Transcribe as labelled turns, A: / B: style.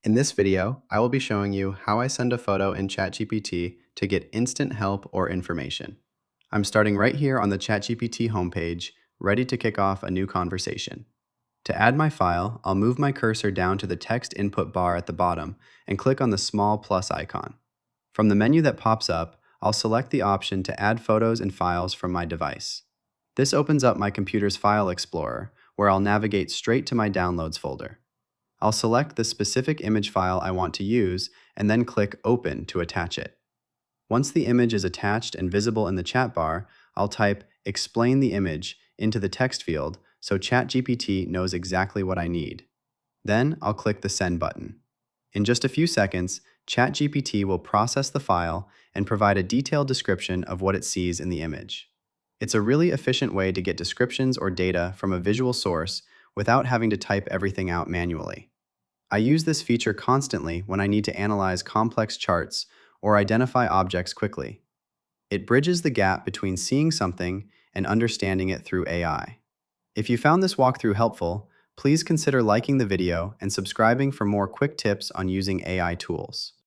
A: In this video, I will be showing you how I send a photo in ChatGPT to get instant help or information. I'm starting right here on the ChatGPT homepage, ready to kick off a new conversation. To add my file, I'll move my cursor down to the text input bar at the bottom and click on the small plus icon. From the menu that pops up, I'll select the option to add photos and files from my device. This opens up my computer's file explorer, where I'll navigate straight to my Downloads folder. I'll select the specific image file I want to use and then click Open to attach it. Once the image is attached and visible in the chat bar, I'll type Explain the image into the text field so ChatGPT knows exactly what I need. Then I'll click the Send button. In just a few seconds, ChatGPT will process the file and provide a detailed description of what it sees in the image. It's a really efficient way to get descriptions or data from a visual source without having to type everything out manually. I use this feature constantly when I need to analyze complex charts or identify objects quickly. It bridges the gap between seeing something and understanding it through AI. If you found this walkthrough helpful, please consider liking the video and subscribing for more quick tips on using AI tools.